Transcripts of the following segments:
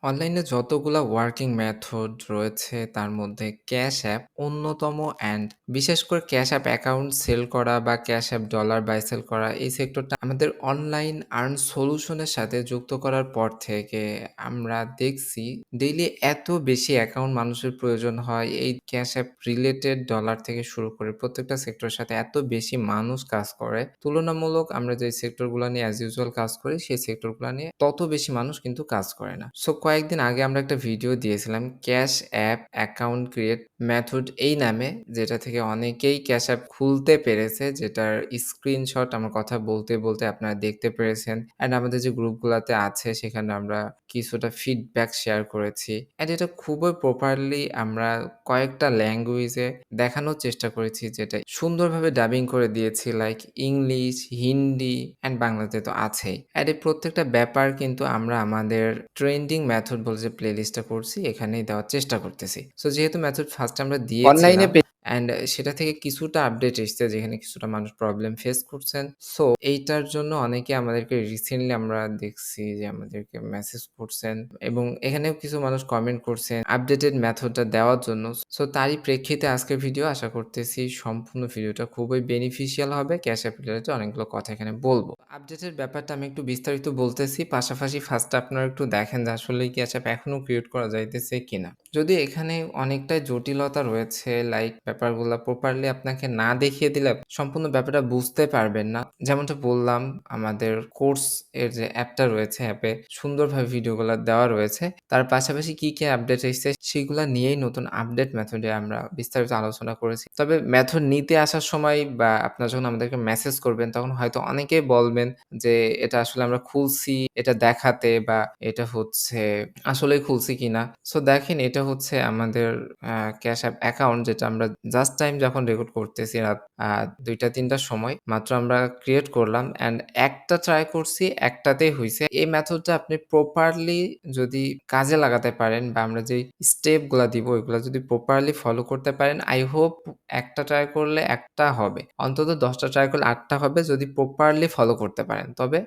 অনলাইনে যতগুলা working method রয়েছে তার মধ্যে ক্যাশ অ্যাপ অন্যতম অ্যান্ড বিশেষ করে ক্যাশ অ্যাপ অ্যাকাউন্ট সেল করা বা Cash App dollar buy sell করা এই সেক্টরটা আমাদের অনলাইন আর্ন সলিউশনের সাথে যুক্ত করার পর থেকে আমরা দেখছি ডেইলি এত বেশি অ্যাকাউন্ট মানুষের প্রয়োজন হয় এই ক্যাশ অ্যাপ রিলেটেড ডলার থেকে শুরু করে প্রত্যেকটা সেক্টরের সাথে এত বেশি মানুষ কাজ করে তুলনামূলক আমরা যে সেক্টরগুলো নিয়ে অ্যাজ ইউজুয়াল কাজ করি সেই সেক্টরগুলো নিয়ে তত বেশি মানুষ কিন্তু কাজ করে না। সো কয়েকদিন আগে আমরা একটা ভিডিও দিয়েছিলাম cash app account create method এই নামে, যেটা থেকে অনেকেই ক্যাশ অ্যাপ খুলতে পেরেছে, যেটার স্ক্রিনশট আমার কথা বলতে বলতে আপনারা দেখতে পেরেছেন। অ্যান্ড আমাদের যে গ্রুপগুলাতে আছে সেখানে আমরা কিছুটা ফিডব্যাক শেয়ার করেছি। অ্যান্ড এটা খুবই প্রপারলি আমরা কয়েকটা ল্যাঙ্গুয়েজে দেখানোর চেষ্টা করেছি, যেটা সুন্দরভাবে ডাবিং করে দিয়েছি লাইক ইংলিশ, হিন্দি অ্যান্ড বাংলাতে তো আছেই। অ্যান্ড এই প্রত্যেকটা ব্যাপার কিন্তু আমরা আমাদের ট্রেন্ডিং মেথড বলে যে প্লেলিস্টটা করছি এখানেই দেওয়ার চেষ্টা করতেছি। সো যেহেতু মেথড ফার্স্টে আমরা অনলাইনে দিয়েছিলাম অ্যান্ড সেটা থেকে কিছুটা আপডেট এসছে, যেখানে কিছুটা মানুষ প্রবলেম ফেস করছেন। সো এইটার জন্য অনেকে আমাদেরকে রিসেন্টলি আমরা দেখছি যে আমাদেরকে মেসেজ করছেন এবং এখানেও কিছু মানুষ কমেন্ট করছেন আপডেটেড মেথডটা দেওয়ার জন্য। সো তারই প্রেক্ষিতে আজকের ভিডিও আশা করতেছি সম্পূর্ণ ভিডিওটা খুবই বেনিফিশিয়াল হবে। ক্যাশ অ্যাপ রিলেটেড অনেকগুলো কথা এখানে বলবো। আপডেটের ব্যাপারটা আমি একটু বিস্তারিত বলতেছি, পাশাপাশি ফার্স্টে আপনারা একটু দেখেন যে আসলে ক্যাশ অ্যাপ এখনো ক্রিয়েট করা যাইতেছে কিনা। যদি এখানে অনেকটাই জটিলতা রয়েছে, লাইক ব্যাপারগুলা প্রপারলি আপনাকে না দেখিয়ে দিলে সম্পূর্ণ ব্যাপারটা বুঝতে পারবেন না। যেমনটা বললাম, আমাদের কোর্স এর যে অ্যাপটা রয়েছে, অ্যাপে সুন্দরভাবে ভিডিওগুলা দেওয়া রয়েছে। তার পাশাপাশি কি আপডেট এসছে সেগুলা নিয়েই নতুন আপডেট মেথডে আমরা বিস্তারিত আলোচনা করেছি। তবে মেথড নিতে আসার সময় বা আপনারা যখন আমাদেরকে মেসেজ করবেন তখন হয়তো অনেকেই বলবেন যে এটা আসলে আমরা খুলছি এটা দেখাতে, বা এটা হচ্ছে আসলেই খুলছি কিনা। সো দেখেন, এটা হচ্ছে আমাদের ক্যাশ অ্যাপ অ্যাকাউন্ট, যেটা আমরা জাস্ট টাইম যখন রেকর্ড করতেছি রাত ২টা-৩টার সময় মাত্র আমরা ক্রিয়েট করলাম অ্যান্ড একটা ট্রাই করছি, একটাতেই হইছে। এই মেথডটা আপনি প্রপারলি যদি কাজে লাগাতে পারেন বা আমরা যেই স্টেপগুলা দিব ওইগুলা যদি প্রপারলি ফলো করতে পারেন, আই হোপ একটা ট্রাই করলে একটা হবে। অন্তত ১০টা ট্রাই করলে ৮টা হবে যদি প্রপারলি ফলো করতে পারেন। তবে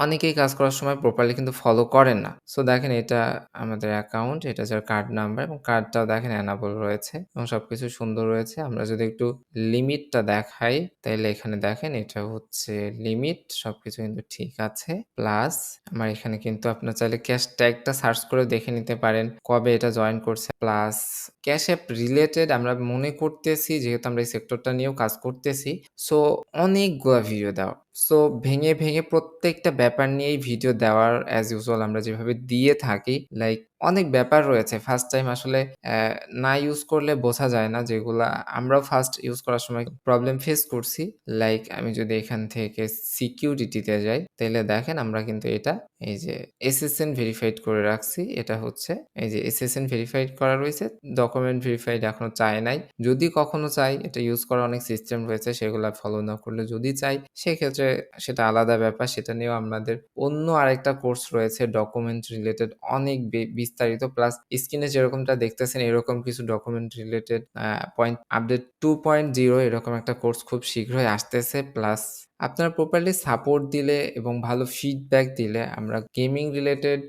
অনেকেই কাজ করার সময় প্রপারলি কিন্তু ফলো করেন না। সো দেখেন, এটা আমাদের অ্যাকাউন্ট, এটা যার কার্ড নাম্বার এবং কার্ডটাও দেখেন এনাবল রয়েছে এবং সবকিছু সুন্দর রয়েছে। আমরা যদি একটু লিমিটটা দেখাই তাইলে এখানে দেখেন এটা হচ্ছে লিমিট, সবকিছু কিন্তু ঠিক আছে। প্লাস আমার এখানে কিন্তু আপনার চাইলে ক্যাশ ট্যাগটা সার্চ করে দেখে নিতে পারেন কবে এটা জয়েন করছে। প্লাস ক্যাশ অ্যাপ রিলেটেড আমরা মনে করতেছি, যেহেতু আমরা এই সেক্টরটা নিয়েও কাজ করতেছি, সো অনেকগুলা ভিডিও দেওয়া। সো ভেঙে প্রত্যেকটা ব্যাপার নিয়েই ভিডিও দেওয়ার অ্যাজ ইউজুয়াল আমরা যেভাবে দিয়ে থাকি, লাইক অনেক ব্যাপার রয়েছে ফার্স্ট টাইম আসলে না ইউজ করলে বোঝা যায় না, যেগুলা আমরাও ফার্স্ট ইউজ করার সময় প্রবলেম ফেস করছি। লাইক আমি যদি এখান থেকে সিকিউরিটিতে যাই তাইলে দেখেন আমরা কিন্তু এটা এই যে এসএসএন ভেরিফাইড করে রাখছি। এটা হচ্ছে এই যে এসএসএন ভেরিফাইড করা রয়েছে, ডকুমেন্ট ভেরিফাইড এখনো চায় নাই। যদি কখনো চাই, এটা ইউজ করার অনেক সিস্টেম রয়েছে, সেগুলা ফলো না করলে যদি চাই সেক্ষেত্রে সেটা আলাদা ব্যাপার, সেটা নিয়েও আমাদের অন্য আরেকটা কোর্স রয়েছে ডকুমেন্ট রিলেটেড অনেক বিস্তারিত। প্লাস স্ক্রিনে যেরকমটা দেখতেছেন এরকম কিছু ডকুমেন্ট রিলেটেড পয়েন্ট আপডেট 2.0 এরকম একটা কোর্স খুব শীঘ্রই আসতেছে। প্লাস আপনারা প্রপারলি সাপোর্ট দিলে এবং ভালো ফিডব্যাক দিলে আমরা গেমিং রিলেটেড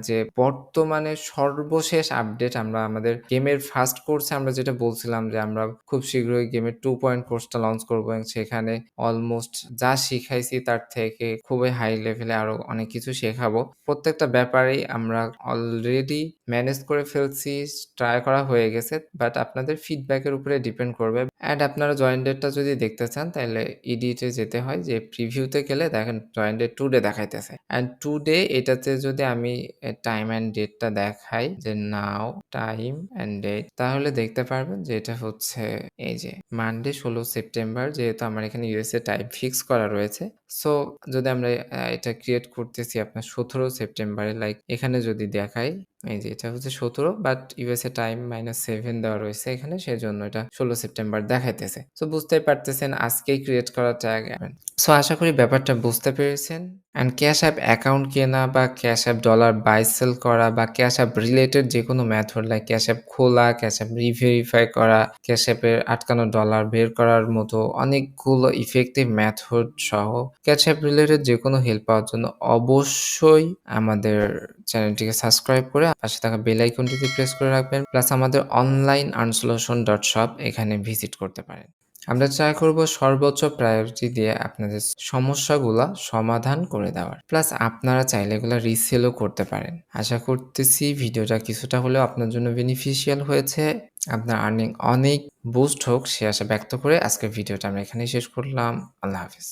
যে বর্তমানে সর্বশেষ আপডেট, আমরা আমাদের গেমের ফার্স্ট কোর্সে আমরা যেটা বলছিলাম যে আমরা খুব শীঘ্রই গেমের 2 কোর্সটা লঞ্চ করব এবং সেখানে অলমোস্ট যা শিখাইছি তার থেকে খুবই হাই লেভেলে আরো অনেক কিছু শেখাবো। প্রত্যেকটা ব্যাপারেই আমরা অলরেডি ম্যানেজ করে ফেলছি, ট্রাই করা হয়ে গেছে। বাট আপনাদের ফিডব্যাকের উপরে ডিপেন্ড করবে। অ্যান্ড আপনারা জয়েন ডেটটা যদি দেখতে চান তাহলে ইডিটে যেতে হয়, যে প্রিভিউতে গেলে দেখেন জয়েন ডেট টুডে দেখাইতেছে। অ্যান্ড টুডে এটাতে যদি আমি টাইম অ্যান্ড ডেটটা দেখাই, যে নাও টাইম অ্যান্ড ডেট, তাহলে দেখতে পারবেন যে এটা হচ্ছে এই যে মানডে ১৬ সেপ্টেম্বর, যেহেতু আমার এখানে ইউএসএ টাইম ফিক্স করা রয়েছে। সো যদি আমরা এটা ক্রিয়েট করতেছি আপনার ১৭ সেপ্টেম্বরে, লাইক এখানে যদি দেখাই এই যে এটা হচ্ছে ১৭, বাট ইউএসএ টাইম -7 দেওয়া রয়েছে এখানে, সেজন্য এটা ১৬ সেপ্টেম্বর দেখাইতেছে। সো বুঝতেই পারতেছেন আজকেই ক্রিয়েট করা ট্যাগ। সো আশা করি ব্যাপারটা বুঝতে পেরেছেন। অ্যান্ড ক্যাশ অ্যাপ অ্যাকাউন্ট কেনা বা Cash App dollar buy sell করা বা ক্যাশ অ্যাপ রিলেটেড যেকোনো মেথড লাইক ক্যাশ অ্যাপ খোলা, ক্যাশ অ্যাপ রিভেরিফাই করা, ক্যাশ অ্যাপের আটকানো ডলার বের করার মতো অনেকগুলো ইফেক্টিভ মেথড সহ ক্যাশ অ্যাপ রিলেটেড যেকোনো হেল্প পাওয়ার জন্য অবশ্যই আমাদের চ্যানেলটিকে সাবস্ক্রাইব করে পাশে থাকা বেল আইকনটিতে প্রেস করে রাখবেন। প্লাস আমাদের অনলাইন আর্নসলিউশন.শপ এখানে ভিজিট করতে পারেন। আমরা ট্রাই করব সর্বোচ্চ প্রায়োরিটি দিয়ে আপনাদের সমস্যাগুলা সমাধান করে দেওয়ার। প্লাস আপনারা চাইলে এগুলা রিসেলও করতে পারেন। আশা করতেছি ভিডিওটা কিছুটা হলেও আপনার জন্য বেনিফিশিয়াল হয়েছে। আপনার আর্নিং অনেক বুস্ট হোক সে আশা ব্যক্ত করে আজকের ভিডিওটা আমরা এখানেই শেষ করলাম। আল্লাহ হাফেজ।